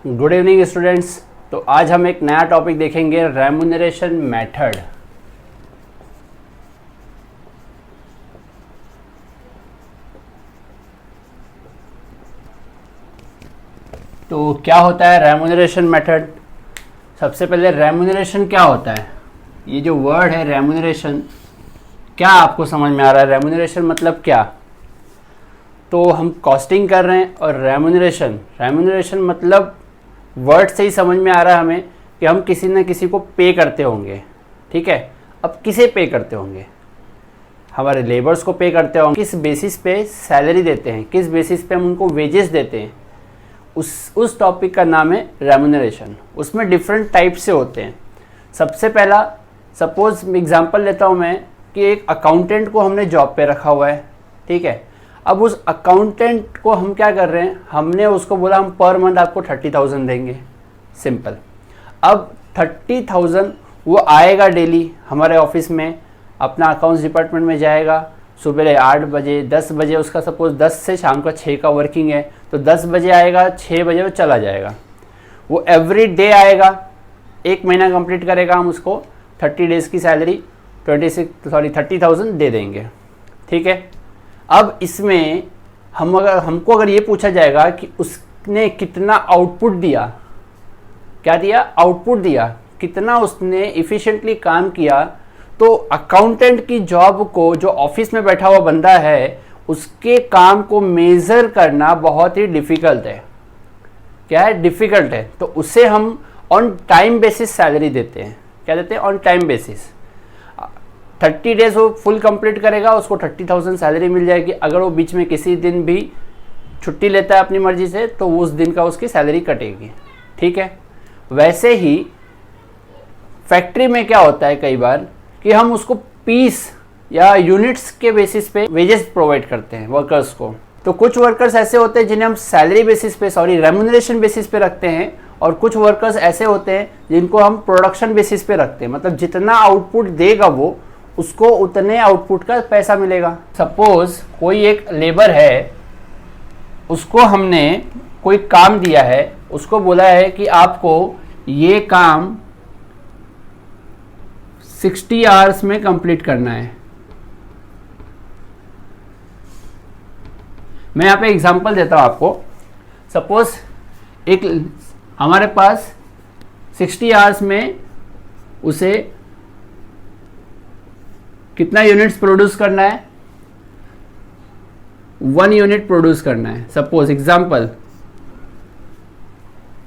Good evening students. तो आज हम एक नया टॉपिक देखेंगे, रेम्यूनरेशन मेथड। तो क्या होता है रेम्यूनरेशन मेथड? सबसे पहले रेम्यूनरेशन क्या होता है? ये जो वर्ड है रेम्यूनरेशन, क्या आपको समझ में आ रहा है? रेम्यूनरेशन मतलब क्या? तो हम कॉस्टिंग कर रहे हैं और रेम्यूनरेशन मतलब वर्ड से ही समझ में आ रहा है हमें कि हम किसी न किसी को पे करते होंगे। ठीक है, अब किसे पे करते होंगे? हमारे लेबर्स को पे करते होंगे। किस बेसिस पे सैलरी देते हैं, किस बेसिस पे हम उनको वेजेस देते हैं, उस टॉपिक का नाम है रेम्यूनरेशन। उसमें डिफरेंट टाइप से होते हैं। सबसे पहला, सपोज एग्जांपल लेता हूँ मैं कि एक अकाउंटेंट को हमने जॉब पे रखा हुआ है। ठीक है, अब उस अकाउंटेंट को हम क्या कर रहे हैं, हमने उसको बोला हम पर मंथ आपको 30,000 देंगे। सिंपल। अब 30,000 वो आएगा डेली हमारे ऑफिस में, अपना अकाउंट्स डिपार्टमेंट में जाएगा। सुबह 8 बजे 10 बजे उसका सपोज 10 से शाम का 6 का वर्किंग है, तो 10 बजे आएगा, 6 बजे वो चला जाएगा। वो एवरी डे आएगा, 1 महीना कंप्लीट करेगा, हम उसको 30 डेज़ की सैलरी 30,000 दे देंगे। ठीक है, अब इसमें हमको अगर ये पूछा जाएगा कि उसने कितना आउटपुट दिया, क्या दिया? आउटपुट दिया, कितना उसने इफिशिएंटली काम किया, तो अकाउंटेंट की जॉब को, जो ऑफिस में बैठा हुआ बंदा है, उसके काम को मेजर करना बहुत ही डिफिकल्ट है। क्या है? डिफिकल्ट है। तो उसे हम ऑन टाइम बेसिस सैलरी देते हैं। क्या देते हैं? On time basis. 30 डेज वो फुल कंप्लीट करेगा, उसको 30,000 सैलरी मिल जाएगी। अगर वो बीच में किसी दिन भी छुट्टी लेता है अपनी मर्जी से, तो उस दिन का उसकी सैलरी कटेगी। ठीक है, वैसे ही फैक्ट्री में क्या होता है कई बार कि हम उसको पीस या यूनिट्स के बेसिस पे वेजेस प्रोवाइड करते हैं वर्कर्स को। तो कुछ वर्कर्स ऐसे होते हैं जिन्हें हम सैलरी बेसिस पे, रेम्यूनरेशन बेसिस पे रखते हैं, और कुछ वर्कर्स ऐसे होते हैं जिनको हम प्रोडक्शन बेसिस पे रखते हैं। मतलब जितना आउटपुट देगा वो, उसको उतने आउटपुट का पैसा मिलेगा। सपोज कोई एक लेबर है, उसको हमने कोई काम दिया है, उसको बोला है कि आपको ये काम 60 आवर्स में कंप्लीट करना है। मैं यहाँ पे एग्जांपल देता हूँ आपको। सपोज एक हमारे पास 60 आवर्स में उसे कितना यूनिट्स प्रोड्यूस करना है? 1 यूनिट प्रोड्यूस करना है। सपोज एग्जांपल,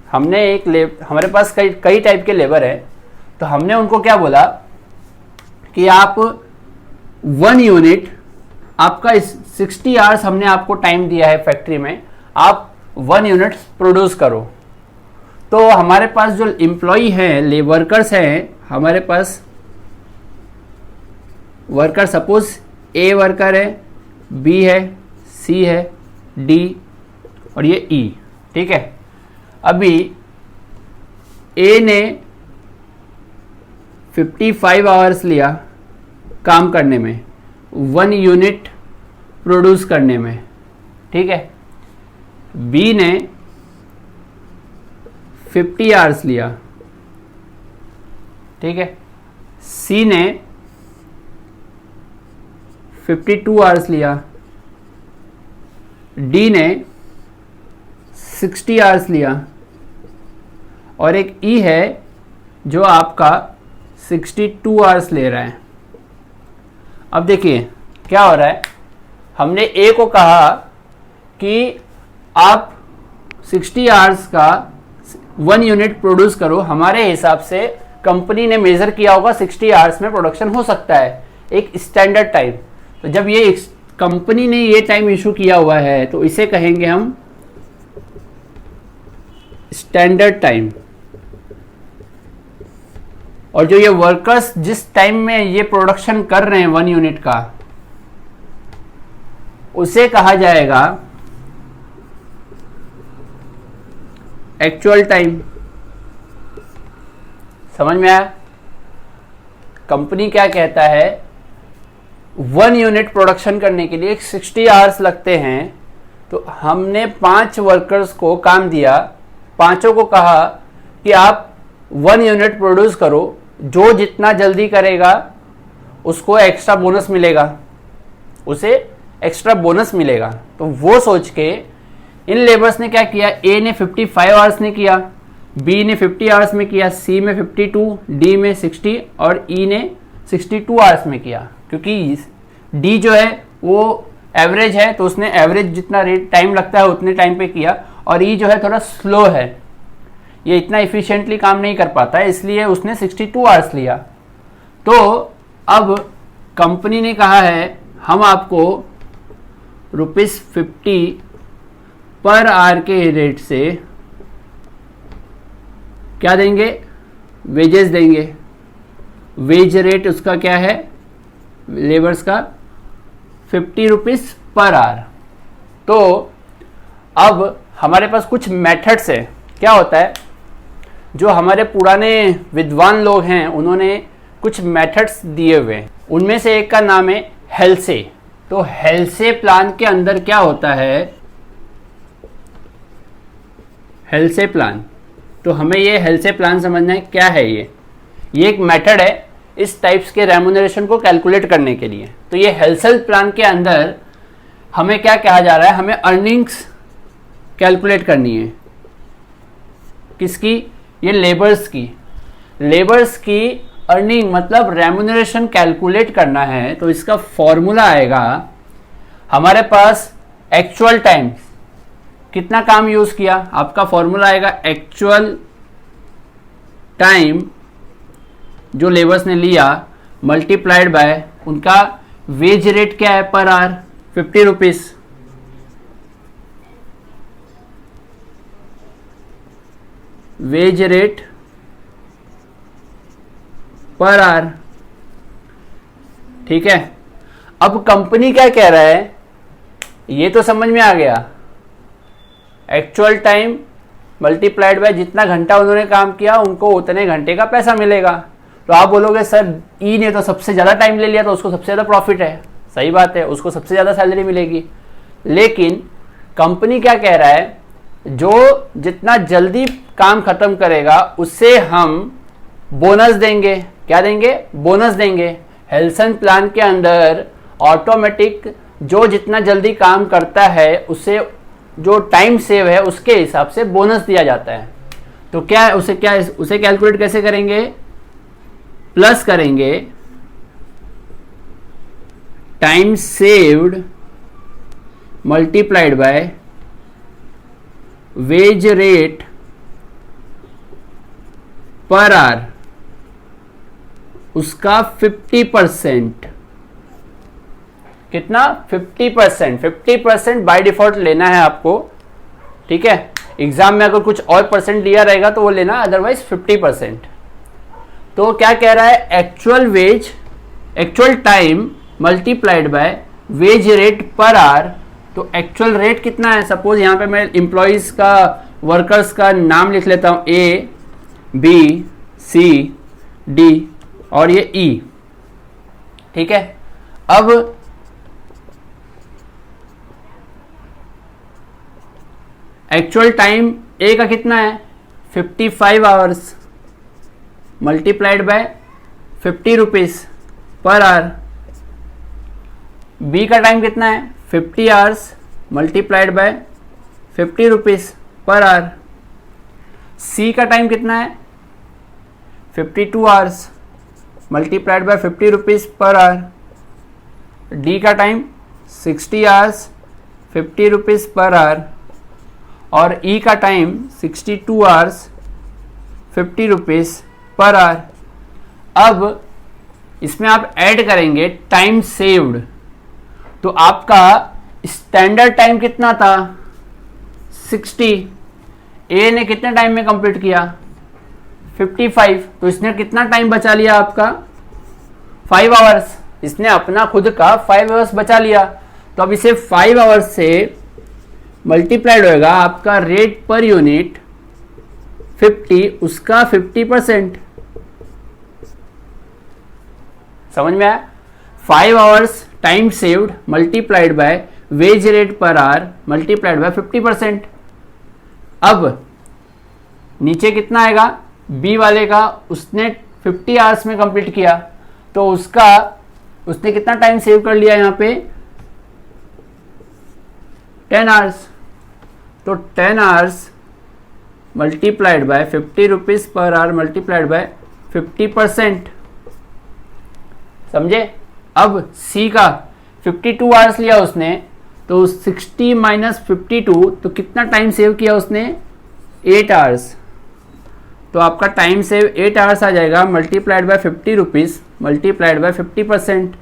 हमारे पास कई टाइप के लेबर है, तो हमने उनको क्या बोला कि आप 1 यूनिट, आपका 60 आवर्स हमने आपको टाइम दिया है फैक्ट्री में, आप 1 यूनिट प्रोड्यूस करो। तो हमारे पास जो एम्प्लॉई हैं, वर्कर्स हैं, हमारे पास वर्कर, सपोज ए वर्कर है, बी है, सी है, डी और ये ई। ठीक है, अभी ए ने 55 आवर्स लिया काम करने में, 1 यूनिट प्रोड्यूस करने में। ठीक है, बी ने 50 आवर्स लिया। ठीक है, सी ने 52 आवर्स लिया, डी ने 60 आवर्स लिया, और एक ई है जो आपका 62 आवर्स ले रहा है। अब देखिए क्या हो रहा है, हमने ए को कहा कि आप 60 आवर्स का 1 यूनिट प्रोड्यूस करो। हमारे हिसाब से कंपनी ने मेजर किया होगा 60 आवर्स में प्रोडक्शन हो सकता है, एक स्टैंडर्ड टाइम। तो जब ये कंपनी ने ये टाइम इशू किया हुआ है, तो इसे कहेंगे हम स्टैंडर्ड टाइम। और जो ये वर्कर्स जिस टाइम में ये प्रोडक्शन कर रहे हैं 1 यूनिट का, उसे कहा जाएगा एक्चुअल टाइम। समझ में आया? कंपनी क्या कहता है 1 यूनिट प्रोडक्शन करने के लिए 60 आवर्स लगते हैं, तो हमने 5 वर्कर्स को काम दिया, पांचों को कहा कि आप 1 यूनिट प्रोड्यूस करो, जो जितना जल्दी करेगा उसको एक्स्ट्रा बोनस मिलेगा, उसे एक्स्ट्रा बोनस मिलेगा। तो वो सोच के इन लेबर्स ने क्या किया, ए ने 55 आवर्स ने किया, बी ने 50 आवर्स में किया, सी में 52, डी में 60 और ई ने 62 आवर्स में किया। क्योंकि डी जो है वो एवरेज है, तो उसने एवरेज जितना रेट टाइम लगता है उतने टाइम पे किया, और ई जो है थोड़ा स्लो है, ये इतना इफिशिएंटली काम नहीं कर पाता है, इसलिए उसने 62 आवर्स लिया। तो अब कंपनी ने कहा है हम आपको ₹50 पर आवर के रेट से क्या देंगे, वेजेस देंगे। वेज रेट उसका क्या है, लेबर्स का ₹50 पर आवर। तो अब हमारे पास कुछ मेथड्स है। क्या होता है, जो हमारे पुराने विद्वान लोग हैं उन्होंने कुछ मेथड्स दिए हुए हैं, उनमें से एक का नाम है हेल्से। तो हेल्से प्लान के अंदर क्या होता है, हेल्से प्लान, तो हमें ये हेल्से प्लान समझना है क्या है। ये एक मेथड है इस टाइप्स के रेम्यूनरेशन को कैलकुलेट करने के लिए। तो ये हेल्से प्लान के अंदर हमें क्या कहा जा रहा है, हमें अर्निंग्स कैलकुलेट करनी है। किसकी, ये लेबर्स की। लेबर्स की अर्निंग मतलब रेम्यूनरेशन कैलकुलेट करना है, तो इसका फॉर्मूला आएगा हमारे पास एक्चुअल टाइम, कितना काम यूज किया, आपका फॉर्मूला आएगा एक्चुअल टाइम जो लेबर्स ने लिया मल्टीप्लाइड बाय उनका वेज रेट क्या है per hour, ₹50। Veg rate per our, ठीक है। अब कंपनी क्या कह रहा है, ये तो समझ में आ गया, एक्चुअल टाइम मल्टीप्लाइड बाय जितना घंटा उन्होंने काम किया उनको उतने घंटे का पैसा मिलेगा। तो आप बोलोगे सर ई ने तो सबसे ज़्यादा टाइम ले लिया तो उसको सबसे ज़्यादा प्रॉफिट है, सही बात है, उसको सबसे ज़्यादा सैलरी मिलेगी। लेकिन कंपनी क्या कह रहा है, जो जितना जल्दी काम खत्म करेगा उससे हम बोनस देंगे। क्या देंगे, बोनस देंगे। हेल्सन प्लान के अंदर ऑटोमेटिक जो जितना जल्दी काम करता है उससे जो टाइम सेव है उसके हिसाब से बोनस दिया जाता है। तो क्या उसे कैलकुलेट कैसे करेंगे, प्लस करेंगे time saved multiplied by wage rate per our, उसका 50%। कितना, 50%। 50% बाय डिफॉल्ट लेना है आपको, ठीक है। एग्जाम में अगर कुछ और परसेंट दिया रहेगा तो वो लेना, अदरवाइज 50%। तो क्या कह रहा है, actual wage, actual time multiplied by wage rate per hour. तो एक्चुअल रेट कितना है, सपोज यहां पे मैं एम्प्लॉइज का, वर्कर्स का नाम लिख लेता हूं, ए बी सी डी और ये ई, ठीक है। अब एक्चुअल टाइम ए का कितना है, 55 hours multiplied by ₹50 per hour. B का टाइम कितना है, 50 hours multiplied by ₹50 per hour. सी का टाइम कितना है, 52 hours multiplied by ₹50 per hour. D का टाइम 60 आवर्स ₹50 पर आवर। और ई का टाइम 62 आवर्स ₹50 पर आवर। अब इसमें आप ऐड करेंगे टाइम सेव्ड, तो आपका स्टैंडर्ड टाइम कितना था, 60। ए ने कितने टाइम में कंप्लीट किया, 55, तो इसने कितना टाइम बचा लिया आपका, 5 आवर्स। इसने अपना खुद का 5 आवर्स बचा लिया। तो अब इसे 5 आवर्स से मल्टीप्लाइड होएगा आपका रेट पर यूनिट 50, उसका 50%। समझ में आया, 5 hours time saved multiplied by wage rate per our multiplied by 50%। अब नीचे कितना आएगा, बी वाले का उसने 50 आवर्स में कंप्लीट किया, तो उसने कितना टाइम सेव कर लिया यहाँ पे 10 आवर्स। तो 10 hours multiplied by 50 rupees per hour multiplied by 50%, समझे। अब सी का 52 आवर्स लिया उसने, तो 60 माइनस 52, तो कितना टाइम सेव किया उसने 8 आवर्स। तो आपका टाइम सेव 8 आवर्स आ जाएगा multiplied by 50 rupees multiplied by 50%।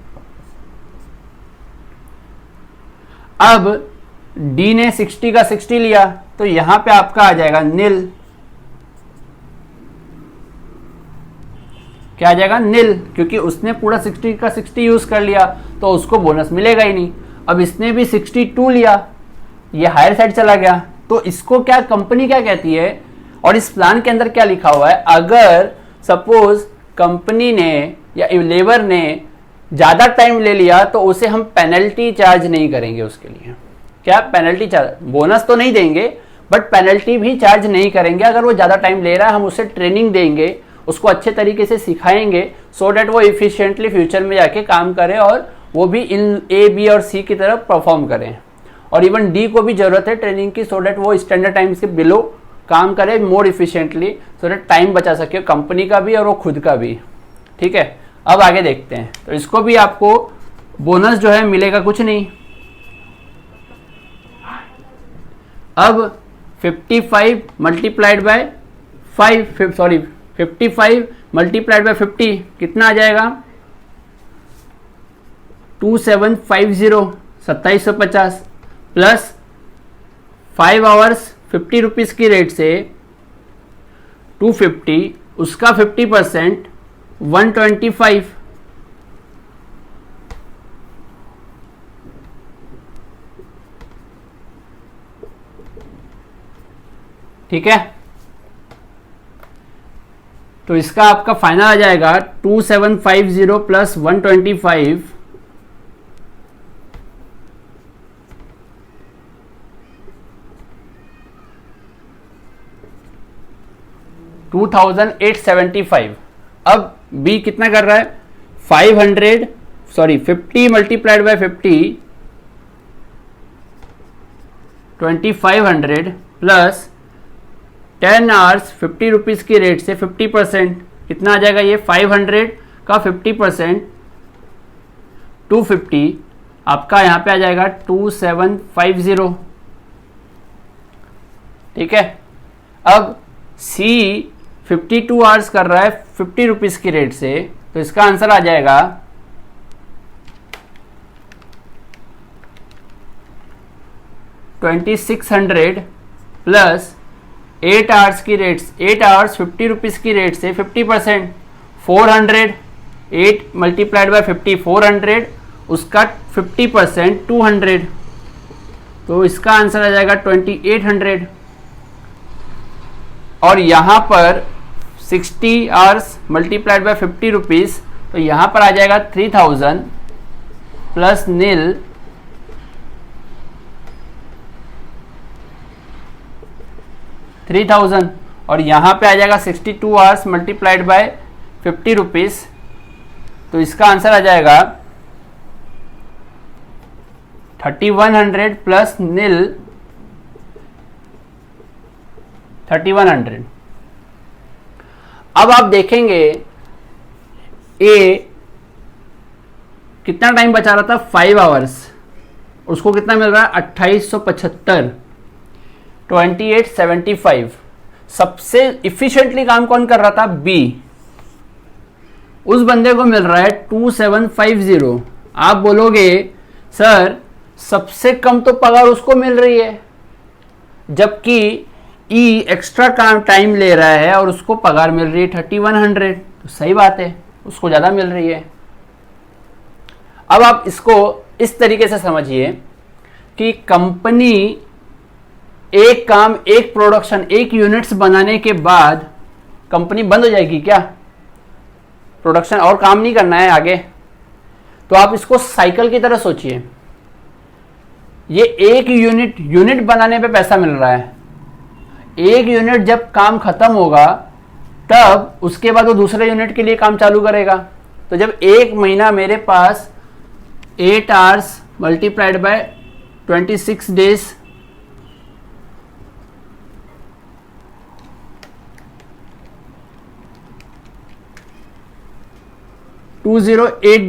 अब डी ने 60 का 60 लिया, तो यहां पे आपका आ जाएगा नील। क्या आ जाएगा, नील, क्योंकि उसने पूरा 60 का 60 यूज कर लिया, तो उसको बोनस मिलेगा ही नहीं। अब इसने भी 62 लिया, ये हायर साइड चला गया, तो इसको क्या कंपनी क्या कहती है, और इस प्लान के अंदर क्या लिखा हुआ है, अगर सपोज कंपनी ने या लेबर ने ज्यादा टाइम ले लिया तो उसे हम पेनल्टी चार्ज नहीं करेंगे उसके लिए। क्या पेनल्टी चार्ज, बोनस तो नहीं देंगे बट पेनल्टी भी चार्ज नहीं करेंगे। अगर वो ज्यादा टाइम ले रहा है हम उसे ट्रेनिंग देंगे, उसको अच्छे तरीके से सिखाएंगे, सो डैट वो इफिशिएंटली फ्यूचर में जाके काम करे और वो भी इन ए बी और सी की तरफ परफॉर्म करें। और इवन डी को भी जरूरत है ट्रेनिंग की, सो डैट वो स्टैंडर्ड टाइम से बिलो काम करे मोर इफिशिएंटली, सो डैट टाइम बचा सके कंपनी का भी और वो खुद का भी। ठीक है, अब आगे देखते हैं। तो इसको भी आपको बोनस जो है मिलेगा कुछ नहीं। अब 55 मल्टीप्लाइड बाय 55 मल्टीप्लाइड बाय 50 कितना आ जाएगा 2750 2750 प्लस 5 आवर्स 50 रुपीज की रेट से 250, उसका 50% 125। ठीक है, तो इसका आपका फाइनल आ जाएगा 2750 प्लस 125 2875। अब बी कितना कर रहा है 50 multiplied by 50 2500 plus 10 hours 50 rupees की रेट से 50% कितना आ जाएगा ये 500 का 50% 250, आपका यहां पे आ जाएगा 2750। ठीक है, अब सी 52 आवर्स कर रहा है 50 रुपीज की रेट से, तो इसका आंसर आ जाएगा 2600 प्लस 8 आवर्स की रेट 8 आवर्स 50 रुपीज की रेट से 50% 400, 8 मल्टीप्लाइड बाय 50 400, उसका 50% 200, तो इसका आंसर आ जाएगा 2800। और यहां पर 60 आवर्स मल्टीप्लाइड बाय 50 रुपीज, तो यहां पर आ जाएगा 3000 प्लस नील 3000, और यहां पे आ जाएगा 62 आवर्स मल्टीप्लाइड बाय 50 रुपीज, तो इसका आंसर आ जाएगा 3100 प्लस नील 3100। अब आप देखेंगे ए कितना टाइम बचा रहा था 5 आवर्स, उसको कितना मिल रहा है 2875 2875। सबसे इफिशिएंटली काम कौन कर रहा था बी, उस बंदे को मिल रहा है 2750। आप बोलोगे सर सबसे कम तो पगार उसको मिल रही है, जबकि ई एक्स्ट्रा काम टाइम ले रहा है और उसको पगार मिल रही है 3100, तो सही बात है उसको ज्यादा मिल रही है। अब आप इसको इस तरीके से समझिए कि कंपनी एक काम एक प्रोडक्शन एक यूनिट्स बनाने के बाद कंपनी बंद हो जाएगी क्या, प्रोडक्शन और काम नहीं करना है आगे, तो आप इसको साइकिल की तरह सोचिए, ये एक यूनिट बनाने पे पैसा मिल रहा है, एक यूनिट जब काम खत्म होगा तब उसके बाद वो दूसरे यूनिट के लिए काम चालू करेगा। तो जब एक महीना मेरे पास 8 hours multiplied by 26 days,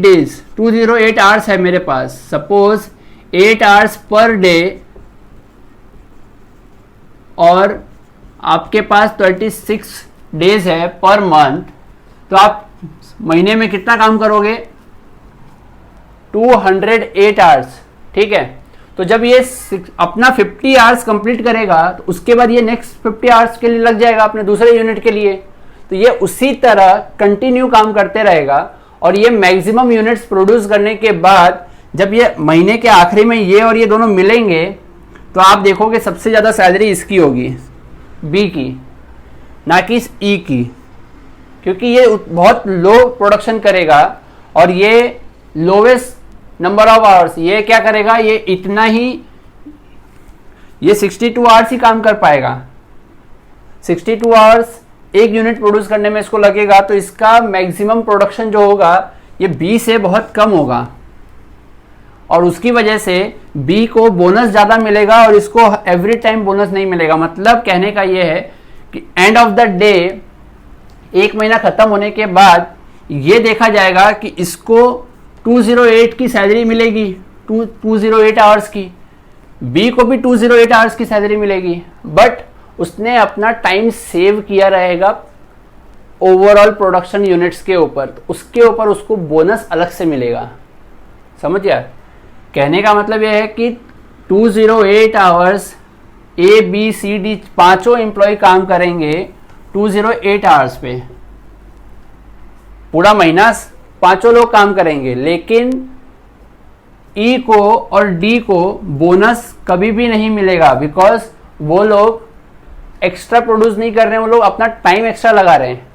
days 208 hours है मेरे पास, सपोज 8 आवर्स पर डे, और आपके पास 26 डेज है पर मंथ, तो आप महीने में कितना काम करोगे? 208 आवर्स, ठीक है। तो जब ये अपना 50 आवर्स कंप्लीट करेगा तो उसके बाद ये नेक्स्ट 50 आवर्स के लिए लग जाएगा अपने दूसरे यूनिट के लिए। तो ये उसी तरह कंटिन्यू काम करते रहेगा, और ये मैक्सिमम यूनिट्स प्रोड्यूस करने के बाद जब ये महीने के आखिरी में ये और ये दोनों मिलेंगे तो आप देखोगे सबसे ज़्यादा सैलरी इसकी होगी, बी की, ना कि ई की, क्योंकि ये बहुत लो प्रोडक्शन करेगा और ये लोवेस्ट नंबर ऑफ आवर्स, ये क्या करेगा, ये इतना ही, ये 62 आवर्स ही काम कर पाएगा। 62 आवर्स एक यूनिट प्रोड्यूस करने में इसको लगेगा, तो इसका मैक्सिमम प्रोडक्शन जो होगा ये बी से बहुत कम होगा, और उसकी वजह से बी को बोनस ज़्यादा मिलेगा और इसको एवरी टाइम बोनस नहीं मिलेगा। मतलब कहने का ये है कि एंड ऑफ द डे, एक महीना खत्म होने के बाद ये देखा जाएगा कि इसको 208 की सैलरी मिलेगी, 208 आवर्स की, बी को भी 208 आवर्स की सैलरी मिलेगी, बट उसने अपना टाइम सेव किया रहेगा ओवरऑल प्रोडक्शन यूनिट्स के ऊपर, तो उसके ऊपर उसको बोनस अलग से मिलेगा। समझ यार, कहने का मतलब यह है कि 208 hours A B C D पांचों एम्प्लॉय काम करेंगे 208 आवर्स पे, पूरा महीना पांचों लोग काम करेंगे, लेकिन ई को और डी को बोनस कभी भी नहीं मिलेगा, बिकॉज वो लोग एक्स्ट्रा प्रोड्यूस नहीं कर रहे हैं, वो लोग अपना टाइम एक्स्ट्रा लगा रहे हैं,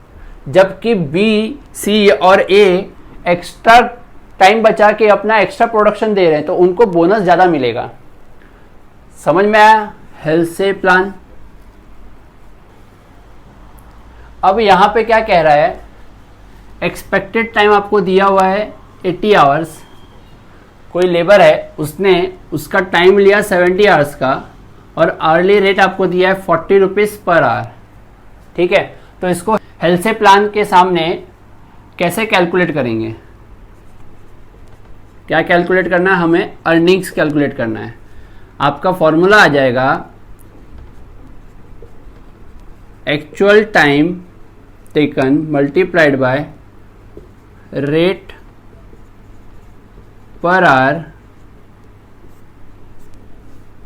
जबकि बी सी और ए एक्स्ट्रा टाइम बचा के अपना एक्स्ट्रा प्रोडक्शन दे रहे हैं, तो उनको बोनस ज़्यादा मिलेगा। समझ में आया हेल्थ से प्लान? अब यहाँ पे क्या कह रहा है, एक्सपेक्टेड टाइम आपको दिया हुआ है 80 आवर्स, कोई लेबर है उसने उसका टाइम लिया 70 आवर्स का, और आवर्ली रेट आपको दिया है 40 रुपीज़ पर आवर, ठीक है। तो इसको हेल्थ से प्लान के सामने कैसे कैलकुलेट करेंगे? क्या कैलकुलेट करना है हमें? अर्निंग्स कैलकुलेट करना है। आपका फॉर्मूला आ जाएगा actual time taken multiplied by rate per our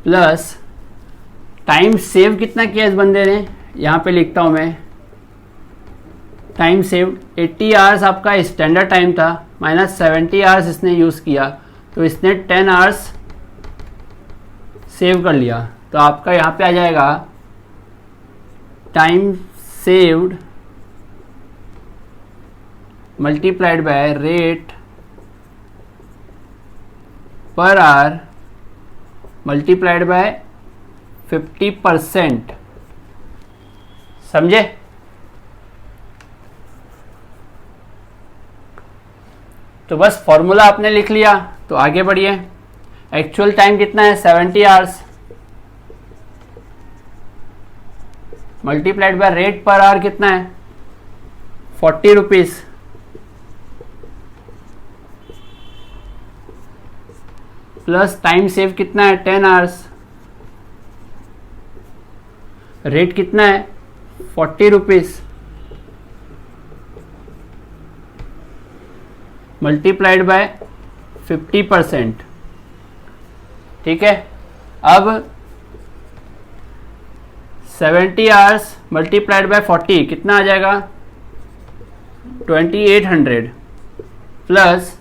plus time save कितना किया इस बंदे ने, यहाँ पे लिखता हूँ मैं, टाइम सेव 80 आवर्स आपका स्टैंडर्ड टाइम था, माइनस 70 आवर्स इसने यूज़ किया, तो इसने 10 आवर्स सेव कर लिया। तो आपका यहाँ पे आ जाएगा time saved multiplied by rate per our multiplied by 50%। समझे? तो बस फॉर्मूला आपने लिख लिया, तो आगे बढ़िए। एक्चुअल टाइम कितना है? 70 hours multiplied by rate per our कितना है? 40 रुपीज़, प्लस टाइम सेव कितना है? 10 आवर्स, रेट कितना है? 40 रुपीज़, मल्टीप्लाइड बाय 50%, ठीक है। अब 70 आवर्स मल्टीप्लाइड बाय 40 कितना आ जाएगा? 2800, plus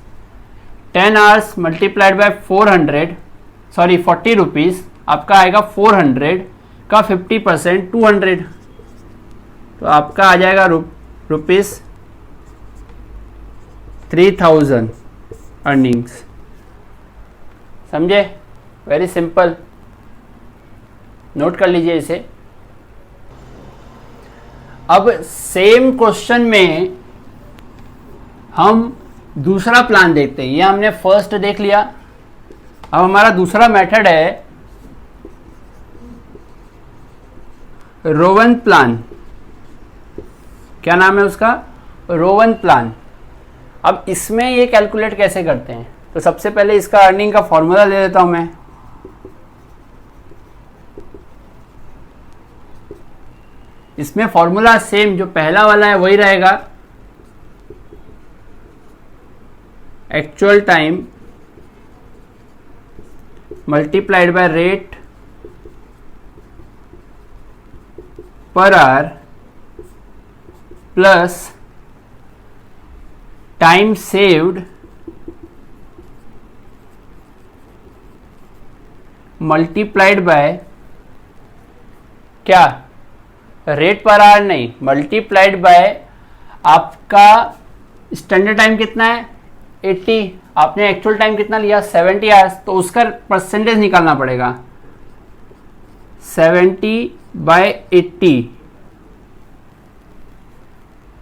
10 hours multiplied by 40 rupees आपका आएगा 400 का 50% 200, तो आपका आ जाएगा रुपीज़ 3000। अर्निंग्स। समझे? वेरी सिंपल, नोट कर लीजिए इसे। अब सेम क्वेश्चन में हम दूसरा प्लान देखते हैं। ये हमने फर्स्ट देख लिया। अब हमारा दूसरा मेथड है रोवन प्लान। क्या नाम है उसका? Rowan plan. अब इसमें ये कैलकुलेट कैसे करते हैं? तो सबसे पहले इसका अर्निंग का फॉर्मूला ले लेता हूं मैं। इसमें फॉर्मूला सेम जो पहला वाला है वही रहेगा, actual time multiplied by rate per our plus time saved multiplied by क्या? रेट पर आवर नहीं, मल्टीप्लाइड बाय आपका स्टैंडर्ड टाइम कितना है 80, आपने एक्चुअल टाइम कितना लिया 70 आवर्स, तो उसका परसेंटेज निकालना पड़ेगा 70/80।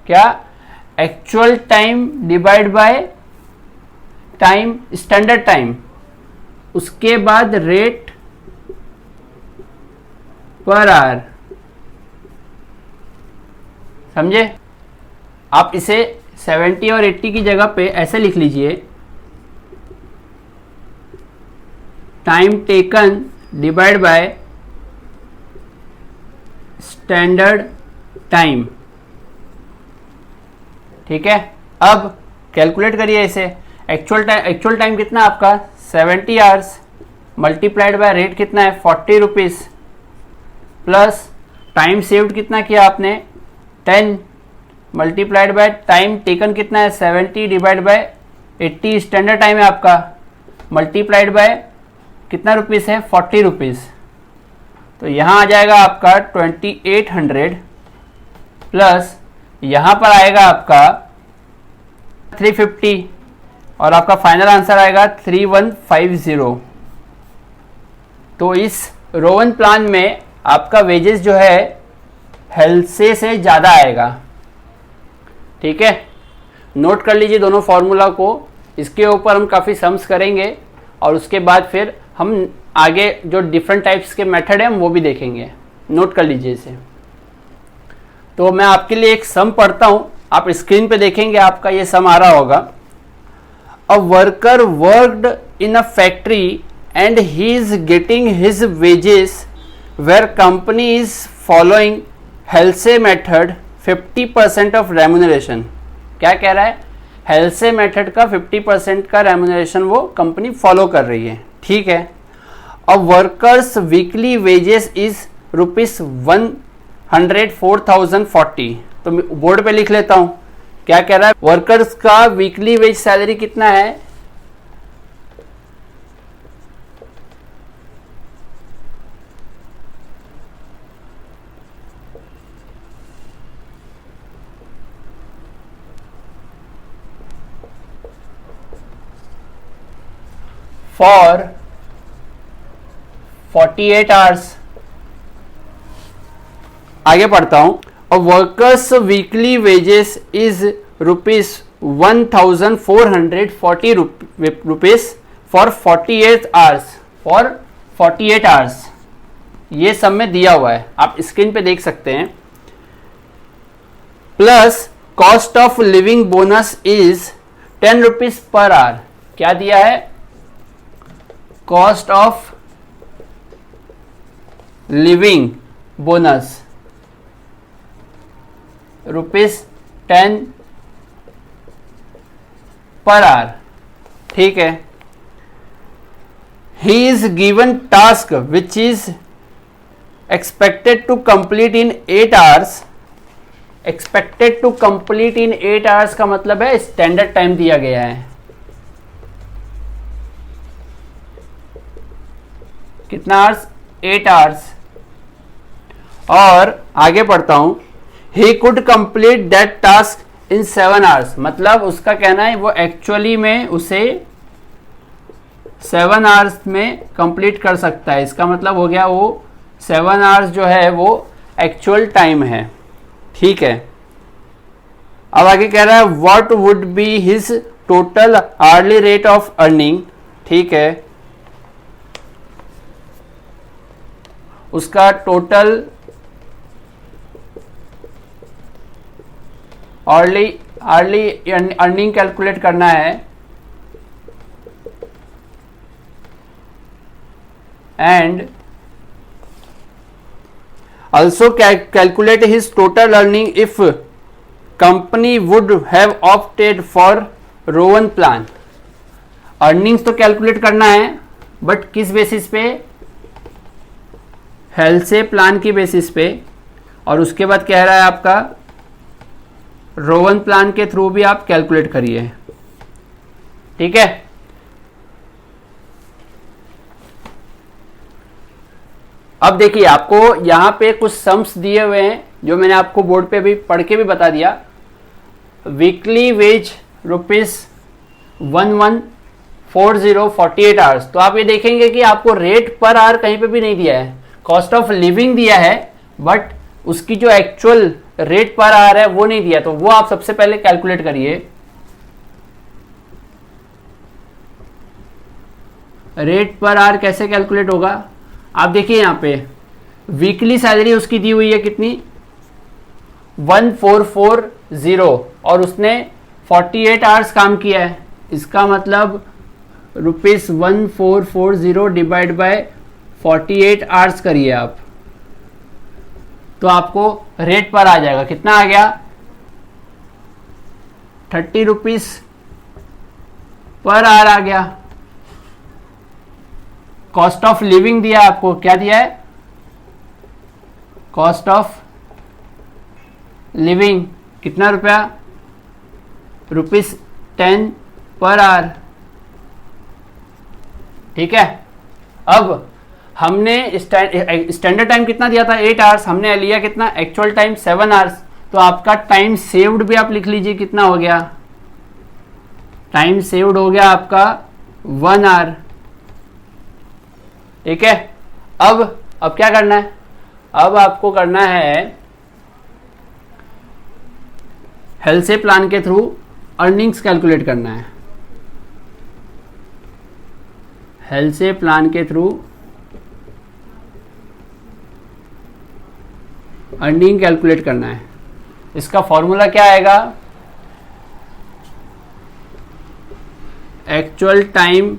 क्या? Actual time divide by time standard time, उसके बाद रेट पर आवर। समझे? आप इसे 70 और 80 की जगह पे ऐसे लिख लीजिए, time taken divide by standard time. ठीक है, अब कैलकुलेट करिए इसे। एक्चुअल टाइम कितना आपका 70 आवर्स मल्टीप्लाइड बाय रेट कितना है 40 रुपीज, प्लस टाइम सेव्ड कितना किया आपने 10 मल्टीप्लाइड बाय टाइम टेकन कितना है 70 डिवाइड बाय 80 स्टैंडर्ड टाइम है आपका, मल्टीप्लाइड बाय कितना रुपीस है 40 रुपीज। तो यहाँ आ जाएगा आपका 2800 प्लस यहाँ पर आएगा आपका 350 और आपका फाइनल आंसर आएगा 3150। तो इस रोवन प्लान में आपका वेजेस जो है हेल्से से ज़्यादा आएगा। ठीक है, नोट कर लीजिए दोनों फॉर्मूला को। इसके ऊपर हम काफ़ी सम्स करेंगे और उसके बाद फिर हम आगे जो डिफरेंट टाइप्स के मेथड हैं हम वो भी देखेंगे। नोट कर लीजिए इसे। तो मैं आपके लिए एक सम पढ़ता हूं, आप स्क्रीन पे देखेंगे आपका ये सम आ रहा होगा। A worker worked in a factory and he is getting his wages where company is following Halsey method 50% of remuneration. क्या कह रहा है? हेल्से मेथड का 50% का रेम्यूनरेशन वो कंपनी फॉलो कर रही है। ठीक है, अ वर्कर्स वीकली वेजेस इज ₹104,040। तो बोर्ड पे लिख लेता हूं, क्या कह रहा है? वर्कर्स का वीकली वेज सैलरी कितना है? For 48 hours. आगे पढ़ता हूं। A workers weekly wages is ₹1,440 rupees for 48 hours. For 48 hours ये सब में दिया हुआ है, आप स्क्रीन पे देख सकते हैं। Plus cost of living bonus is 10 rupees per hour. क्या दिया है? Cost of living bonus ₹10 per hour. ठीक है, he is given task which is expected to complete in 8 hours। expected to complete in 8 hours का मतलब है standard time दिया गया है। कितना आवर्स? 8 आवर्स। और आगे पढ़ता हूं, he could complete that task in 7 hours। मतलब उसका कहना है वो एक्चुअली में उसे 7 आवर्स में कंप्लीट कर सकता है। इसका मतलब हो गया वो 7 आवर्स जो है वो एक्चुअल टाइम है। ठीक है, अब आगे कह रहा है what would be his total hourly rate of earning. ठीक है, उसका टोटल अर्ली अर्निंग कैलकुलेट करना है and also calculate his total earning if company would have opted for Rowan plan। Earnings तो कैलकुलेट करना है बट किस बेसिस पे, हेल्से प्लान की बेसिस पे, और उसके बाद कह रहा है आपका रोवन प्लान के थ्रू भी आप कैलकुलेट करिए। ठीक है, अब देखिए आपको यहां पे कुछ सम्स दिए हुए हैं जो मैंने आपको बोर्ड पे भी पढ़ के भी बता दिया। वीकली वेज ₹1140 आवर्स, तो आप ये देखेंगे कि आपको रेट पर आवर कहीं पे भी नहीं दिया है, कॉस्ट ऑफ लिविंग दिया है बट उसकी जो एक्चुअल रेट पर आवर है वो नहीं दिया। तो वो आप सबसे पहले कैलकुलेट करिए। रेट पर आवर कैसे कैलकुलेट होगा, आप देखिए यहां पे वीकली सैलरी उसकी दी हुई है कितनी, 1440, और उसने 48 आवर्स काम किया है। इसका मतलब ₹1440 डिवाइड बाय 48 आवर्स करिए आप, तो आपको रेट पर आ जाएगा। कितना आ गया, ₹30 पर आवर आ गया। कॉस्ट ऑफ लिविंग दिया आपको, क्या दिया है, कॉस्ट ऑफ लिविंग कितना रुपया, ₹10 पर आवर। ठीक है, अब हमने स्टैंडर्ड टाइम कितना दिया था, 8 आवर्स, हमने लिया कितना, एक्चुअल टाइम 7 आवर्स। तो आपका टाइम सेव्ड भी आप लिख लीजिए, कितना हो गया, टाइम सेव्ड हो गया आपका 1 आवर। ठीक है, अब क्या करना है, अब आपको करना है हेल्से प्लान के थ्रू अर्निंग्स कैलकुलेट करना है। हेल्से प्लान के थ्रू अर्निंग कैलकुलेट करना है। इसका फॉर्मूला क्या आएगा, actual time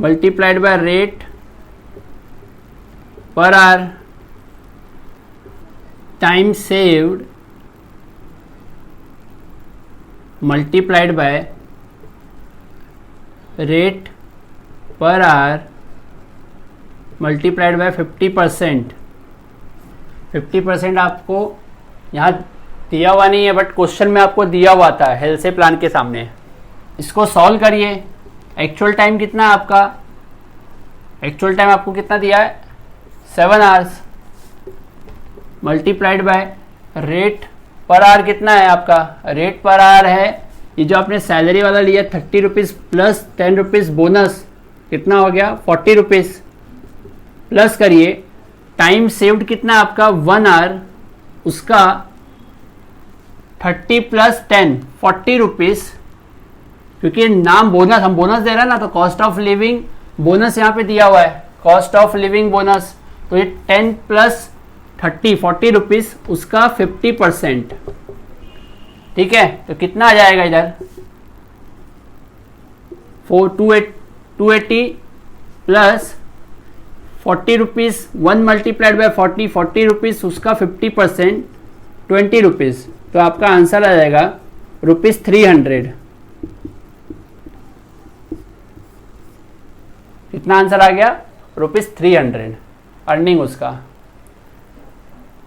multiplied by rate per our time saved multiplied by rate per our multiplied by 50%। 50% आपको यहाँ दिया हुआ नहीं है बट क्वेश्चन में आपको दिया हुआ था हेल्से प्लान के सामने। इसको सॉल्व करिए। एक्चुअल टाइम कितना है आपका, एक्चुअल टाइम आपको कितना दिया है, 7 hours, multiplied by rate per our कितना है आपका, रेट पर आवर है ये जो आपने सैलरी वाला लिया ₹30 प्लस ₹10 बोनस, कितना हो गया, ₹40 प्लस करिए। टाइम सेव्ड कितना आपका, 1 आवर, उसका 30 प्लस 10 ₹40, क्योंकि नाम बोनस, हम बोनस दे रहे हैं ना, तो कॉस्ट ऑफ लिविंग बोनस यहाँ पे दिया हुआ है, कॉस्ट ऑफ लिविंग बोनस, तो ये 10 प्लस 30 ₹40, उसका 50%। ठीक है, तो कितना आ जाएगा इधर, 280 प्लस ₹40, 1 मल्टीप्लाइड बाय 40 उसका 50%, ₹20, तो आपका आंसर आ जाएगा ₹300। कितना आंसर आ गया, ₹300 अर्निंग,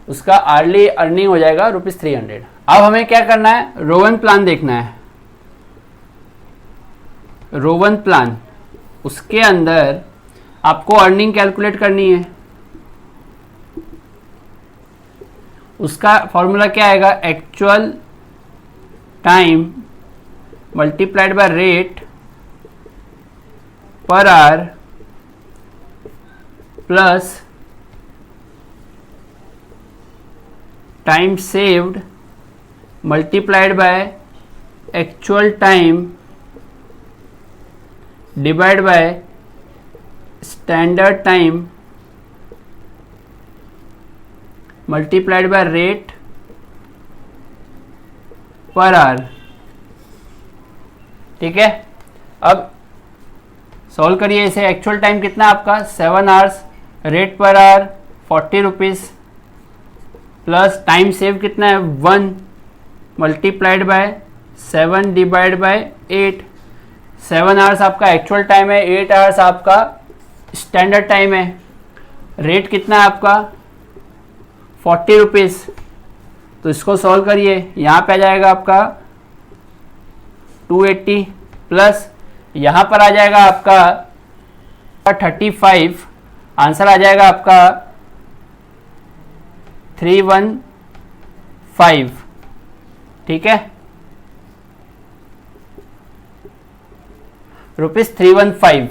उसका आर्ली अर्निंग हो जाएगा ₹300। अब हमें क्या करना है, रोवन प्लान देखना है। रोवन प्लान, उसके अंदर आपको अर्निंग कैलकुलेट करनी है। उसका फॉर्मूला क्या आएगा, actual time multiplied by rate per our plus time saved multiplied by actual time divide by standard time multiplied by rate per our. ठीक है, अब सॉल्व करिए इसे। एक्चुअल टाइम कितना है आपका 7 hours, rate per our 40 rupees, plus time save कितना है 1 multiplied by 7 divide by 8। 7 hours आपका एक्चुअल टाइम है, 8 आवर्स आपका स्टैंडर्ड टाइम है। रेट कितना है आपका 40 रुपीज़। तो इसको सॉल्व करिए, यहाँ पे आ जाएगा आपका 280 प्लस यहाँ पर आ जाएगा आपका 35, आंसर आ जाएगा आपका 315। ठीक है, ₹315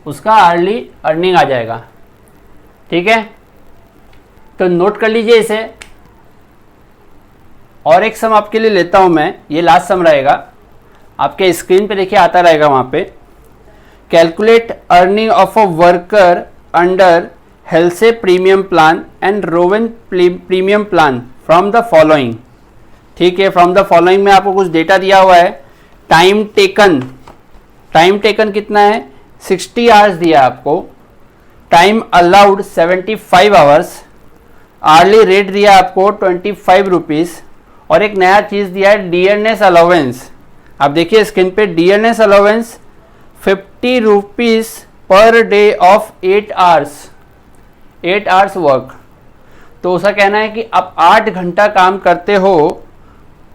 उसका अर्ली अर्निंग आ जाएगा। ठीक है, तो नोट कर लीजिए इसे। और एक सम आपके लिए लेता हूं मैं, ये लास्ट सम रहेगा, आपके स्क्रीन पे देखिए आता रहेगा वहां पे। Calculate earning of a worker under हेल्से premium plan and Rowan premium plan from the following. ठीक है, फ्रॉम द फॉलोइंग में आपको कुछ डेटा दिया हुआ है। टाइम टेकन कितना है 60 आवर्स दिया आपको। Time allowed 75 hours. Hourly rate दिया आपको 25 रुपीज़। और एक नया चीज़ दिया है डियरनेस अलाउंस। आप देखिए स्क्रीन पे dearness allowance 50 rupees per day of 8 hours work. तो उसका कहना है कि आप 8 घंटा काम करते हो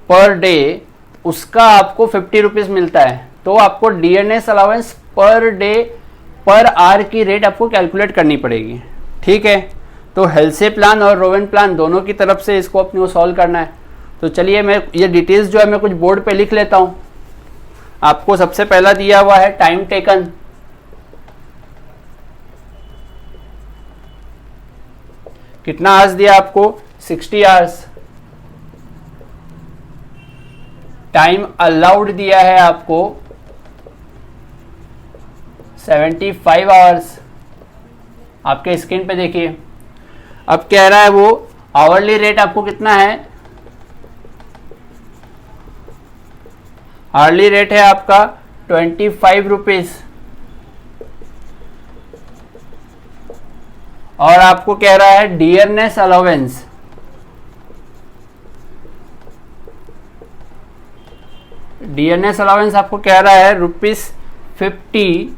पर डे, उसका आपको 50 रुपीज़ मिलता है। तो आपको dearness allowance per day per hour की रेट आपको कैलकुलेट करनी पड़ेगी। ठीक है, तो हेल्से प्लान और रोवन प्लान दोनों की तरफ से इसको अपने को सॉल्व करना है। तो चलिए मैं ये डिटेल्स जो है मैं कुछ बोर्ड पे लिख लेता हूं। आपको सबसे पहला दिया हुआ है टाइम टेकन। कितना आवर्स दिया आपको 60 आवर्स। टाइम अलाउड दिया है आपको 75 आवर्स, आपके स्क्रीन पे देखिए। अब कह रहा है वो आवरली रेट आपको कितना है, आवर्ली रेट है आपका 25 रुपीज़। और आपको कह रहा है डियरनेस अलाउंस, आपको कह रहा है ₹50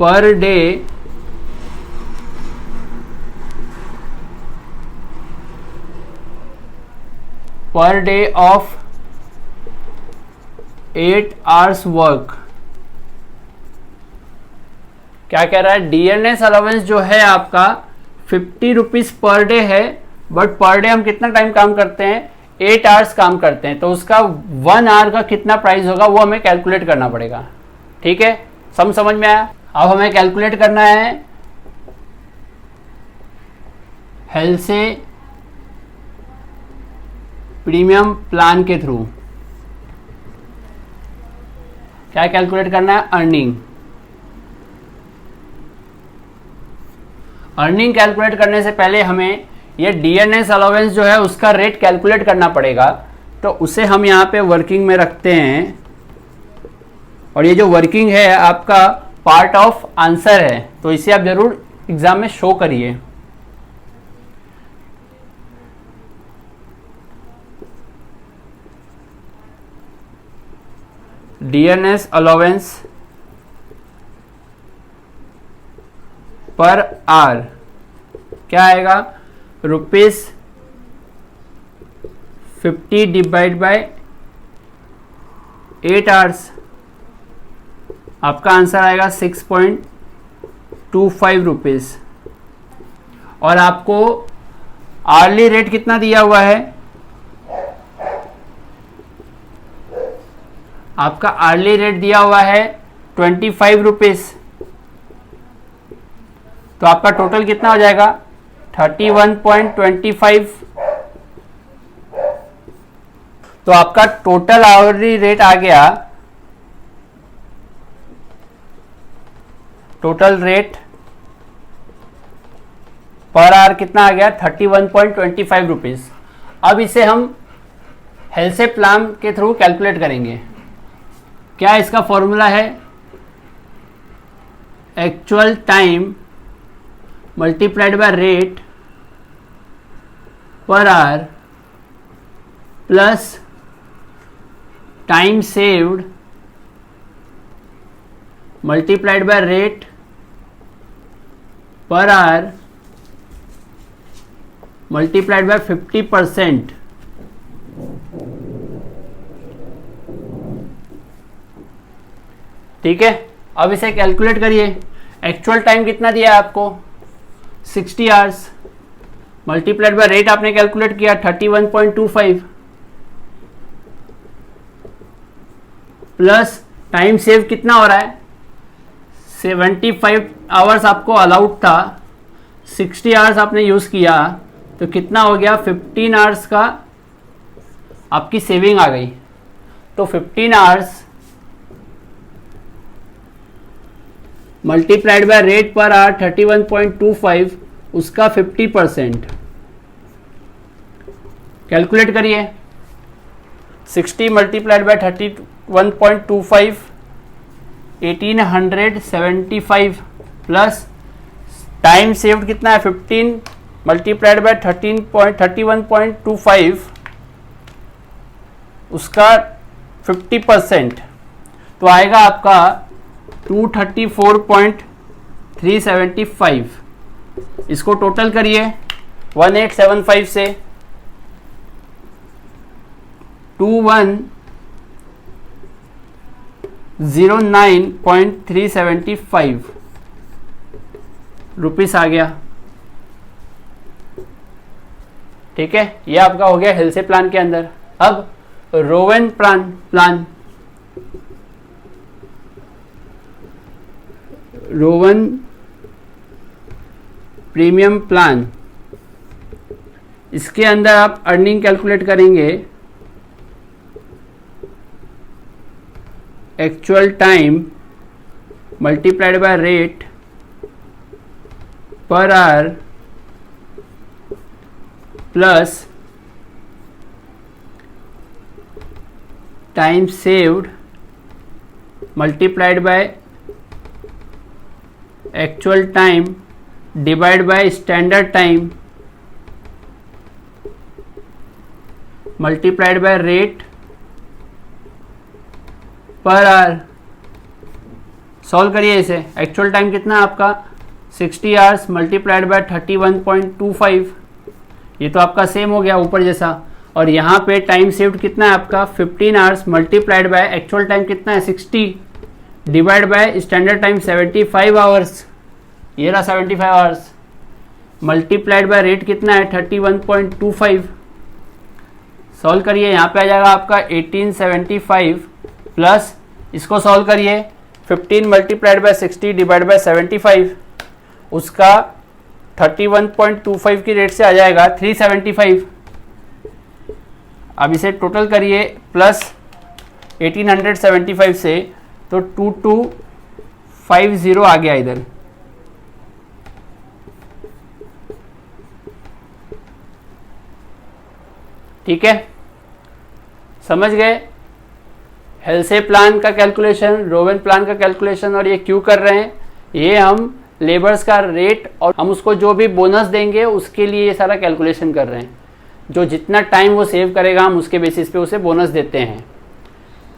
per day of 8 hours work. क्या कह रहा है, डियरनेस अलाउंस जो है आपका 50 रुपीज़ पर डे है, बट पर डे हम कितना टाइम काम करते हैं 8 आवर्स काम करते हैं। तो उसका 1 आवर का कितना प्राइस होगा वो हमें कैलकुलेट करना पड़ेगा। ठीक है, समझ में आया। अब हमें कैलकुलेट करना है हेल्से प्रीमियम प्लान के थ्रू। क्या कैलकुलेट करना है, अर्निंग कैलकुलेट करने से पहले हमें ये डियरनेस अलाउंस जो है उसका रेट कैलकुलेट करना पड़ेगा। तो उसे हम यहाँ पे वर्किंग में रखते हैं, और ये जो वर्किंग है आपका पार्ट ऑफ आंसर है, तो इसे आप जरूर एग्जाम में शो करिए। डियरनेस अलाउंस पर आवर क्या आएगा, ₹50 डिवाइड बाय 8 आवर्स। आपका आंसर आएगा 6.25 रुपीज़। और आपको आवर्ली रेट कितना दिया हुआ है, आपका आर्ली रेट दिया हुआ है 25 रुपीज़, तो आपका टोटल कितना हो जाएगा 31.25। तो आपका टोटल आवरली रेट आ गया, टोटल रेट पर आवर कितना आ गया 31.25 रुपीज़। अब इसे हम हेल्से प्लान के थ्रू कैलकुलेट करेंगे। क्या इसका फॉर्मूला है, actual time multiplied by rate per our plus time saved multiplied by rate per our multiplied by 50%। ठीक है, अब इसे कैलकुलेट करिए। एक्चुअल टाइम कितना दिया है आपको 60 आवर्स, मल्टीप्लाइड बाय रेट आपने कैलकुलेट किया 31.25 प्लस टाइम सेव कितना हो रहा है 75 आवर्स आपको अलाउड था, 60 आवर्स आपने यूज़ किया, तो कितना हो गया 15 आवर्स का आपकी सेविंग आ गई। तो 15 hours multiplied by rate per our 31.25, उसका 50% कैलकुलेट करिए। 60 multiplied by 31.25 1875 plus time saved कितना है 15 मल्टीप्लाइड बाय 31.25 उसका 50%, तो आएगा आपका 234.375। इसको टोटल करिए 1875 से 2109.375 रुपीस आ गया। ठीक है, ये आपका हो गया हेल्से प्लान के अंदर। अब Rowan plan Rowan premium plan, इसके अंदर आप अर्निंग कैलकुलेट करेंगे। Actual time multiplied by rate per our plus time saved multiplied by actual time divide by standard time multiplied by rate per our. Solve करिए इसे। Actual time कितना है आपका 60 hours multiplied by 31.25, ये तो आपका same हो गया ऊपर जैसा। और यहाँ पे टाइम सेव्ड कितना है आपका 15 hours multiplied by actual time कितना है 60 divide by standard time 75 hours, ये रहा 75 आवर्स मल्टीप्लाइड बाय रेट कितना है 31.25। सॉल्व करिए, यहाँ पे आ जाएगा आपका 1875 प्लस इसको सॉल्व करिए 15 मल्टीप्लाइड बाय 60 डिवाइड बाय 75, उसका 31.25 की रेट से आ जाएगा 375। अब इसे टोटल करिए प्लस 1875 से, तो 2250 आ गया इधर। ठीक है, समझ गए हेल्से प्लान का कैलकुलेशन, रोवन प्लान का कैलकुलेशन, और ये क्यों कर रहे हैं, ये हम लेबर्स का रेट और हम उसको जो भी बोनस देंगे उसके लिए ये सारा कैलकुलेशन कर रहे हैं। जो जितना टाइम वो सेव करेगा हम उसके बेसिस पे उसे बोनस देते हैं।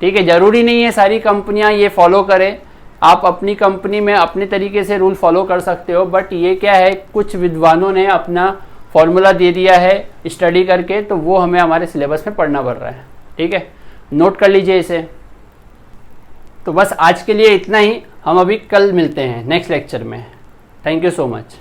ठीक है, ज़रूरी नहीं है सारी कंपनियां ये फॉलो करें, आप अपनी कंपनी में अपने तरीके से रूल फॉलो कर सकते हो। बट ये क्या है, कुछ विद्वानों ने अपना फॉर्मूला दे दिया है स्टडी करके, तो वो हमें हमारे सिलेबस में पढ़ना पड़ रहा है। ठीक है, नोट कर लीजिए इसे। तो बस आज के लिए इतना ही, हम अभी कल मिलते हैं नेक्स्ट लेक्चर में। Thank you so much.